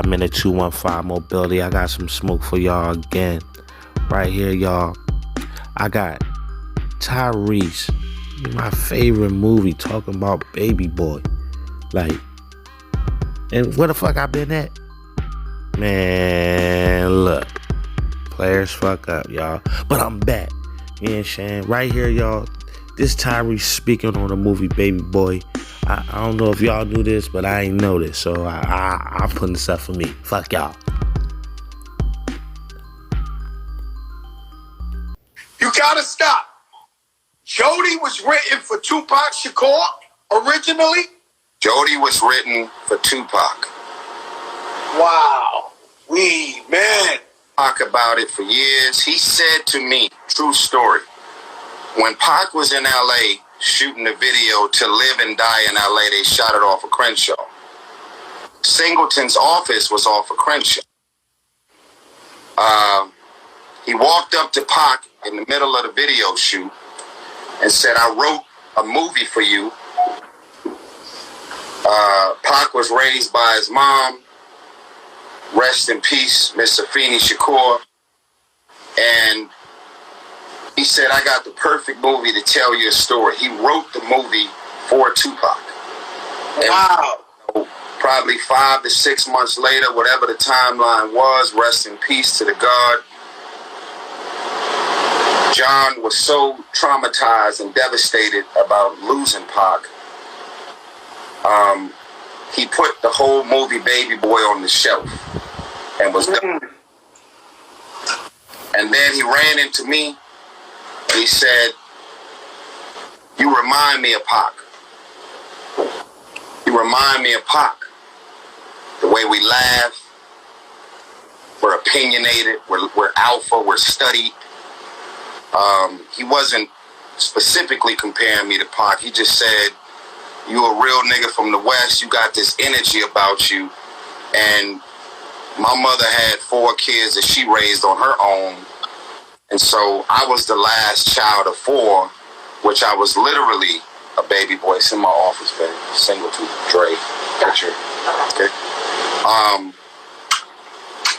I'm in a 215 mobility. I got some smoke for y'all again. Right here, y'all. I got Tyrese, my favorite movie, talking about Baby Boy. Like, and where the fuck I been at? Man, look. Players fuck up, y'all. But I'm back. You know what I'm saying? Right here, y'all. This Tyrese speaking on the movie Baby Boy. I don't know if y'all knew this, but I ain't know this. So I'm putting this up for me. Fuck y'all. You gotta stop. Jody was written for Tupac Shakur originally? Jody was written for Tupac. Wow. Man. Talk about it for years. He said to me, true story, when Pac was in LA shooting the video To Live and Die in LA, they shot it off of Crenshaw. Singleton's office was off of Crenshaw. He walked up to Pac in the middle of the video shoot and said, I wrote a movie for you. Pac was raised by his mom. Rest in peace, Miss Afeni Shakur. And he said, I got the perfect movie to tell you a story. He wrote the movie for Tupac. Wow. And probably 5 to 6 months later, whatever the timeline was, rest in peace to the God, John was so traumatized and devastated about losing Pac. He put the whole movie Baby Boy on the shelf and was done. And then he ran into me. He said, you remind me of Pac. You remind me of Pac. The way we laugh, we're opinionated, we're alpha, we're studied. He wasn't specifically comparing me to Pac. He just said, you a real nigga from the West. You got this energy about you. And my mother had 4 kids that she raised on her own. And so I was the last child of 4, which I was literally a baby boy. It's in my office, baby. Singleton, Dre, picture. Okay.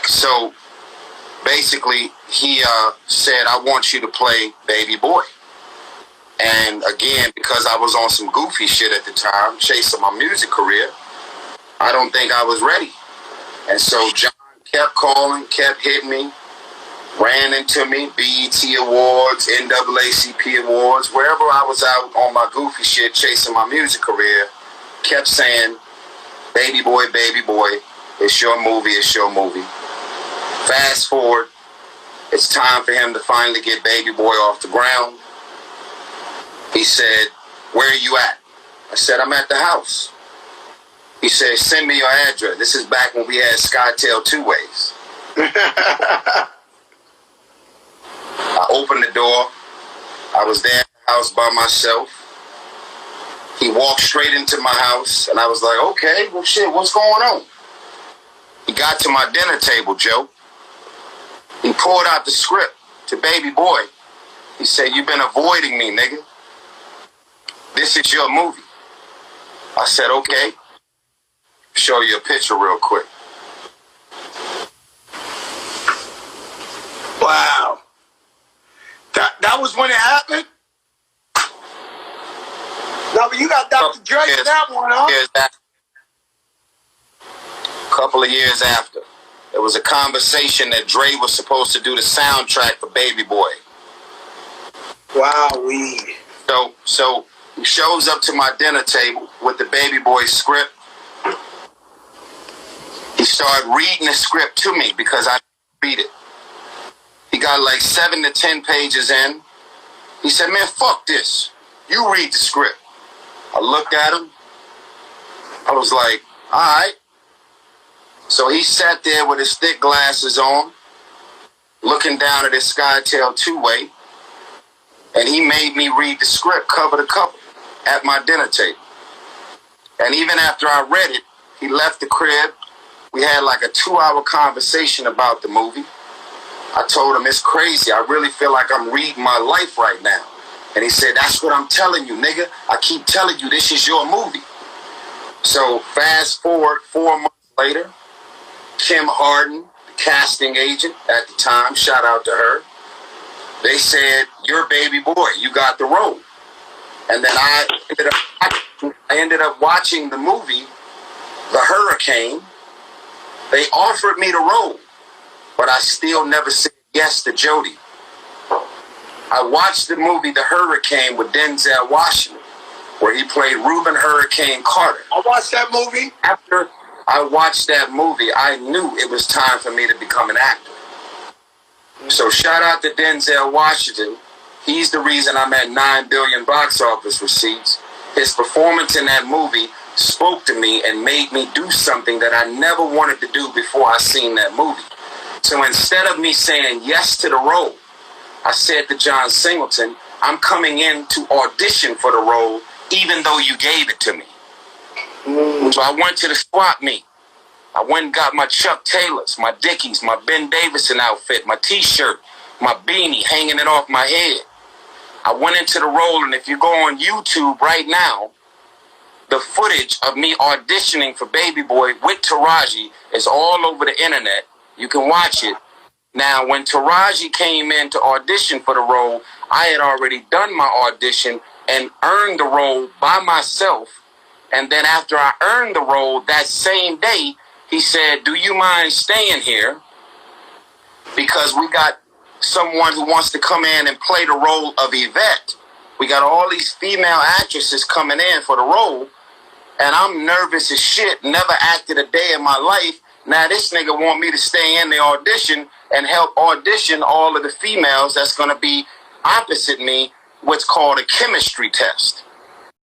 So basically, he said, I want you to play Baby Boy. And again, because I was on some goofy shit at the time, chasing my music career, I don't think I was ready. And so John kept calling, kept hitting me, ran into me, BET Awards, NAACP Awards, wherever I was out on my goofy shit chasing my music career, kept saying, Baby Boy, it's your movie, it's your movie. Fast forward, it's time for him to finally get Baby Boy off the ground. He said, where are you at? I said, I'm at the house. He said, send me your address. This is back when we had SkyTel 2-ways. I opened the door. I was there at the house by myself. He walked straight into my house, and I was like, okay, well, shit, what's going on? He got to my dinner table, Joe. He pulled out the script to Baby Boy. He said, you've been avoiding me, nigga. This is your movie. I said, okay. Show you a picture real quick. Wow. That was when it happened? No, but you got Dr. Dre for that one, huh? A couple of years after. There was a conversation that Dre was supposed to do the soundtrack for Baby Boy. Wow, So he shows up to my dinner table with the Baby Boy script. He started reading the script to me because I didn't read it. He got like 7 to 10 pages in. He said, man, fuck this. You read the script. I looked at him. I was like, all right. So he sat there with his thick glasses on, looking down at his SkyTel 2-way, and he made me read the script cover to cover at my dinner table. And even after I read it, he left the crib. We had like a 2-hour conversation about the movie. I told him, it's crazy. I really feel like I'm reading my life right now. And he said, that's what I'm telling you, nigga. I keep telling you, this is your movie. So fast forward 4 months later, Kim Harden, the casting agent at the time, shout out to her. They said, "You're baby boy. You got the role." And then I ended up watching the movie, The Hurricane. They offered me the role, but I still never said yes to Jody. I watched the movie The Hurricane with Denzel Washington, where he played Reuben Hurricane Carter. I watched that movie. After I watched that movie, I knew it was time for me to become an actor. So shout out to Denzel Washington. He's the reason I'm at 9 billion box office receipts. His performance in that movie spoke to me and made me do something that I never wanted to do before I seen that movie. So instead of me saying yes to the role, I said to John Singleton, "I'm coming in to audition for the role, even though you gave it to me." So I went to the swap meet. I went and got my Chuck Taylors, my Dickies, my Ben Davison outfit, my T-shirt, my beanie, hanging it off my head. I went into the role, and if you go on YouTube right now, the footage of me auditioning for Baby Boy with Tyrese is all over the internet. You can watch it. Now, when Tyrese came in to audition for the role, I had already done my audition and earned the role by myself. And then after I earned the role that same day, he said, "Do you mind staying here? Because we got someone who wants to come in and play the role of Yvette. We got all these female actresses coming in for the role, and I'm nervous as shit, never acted a day in my life. Now this nigga want me to stay in the audition and help audition all of the females that's going to be opposite me, what's called a chemistry test."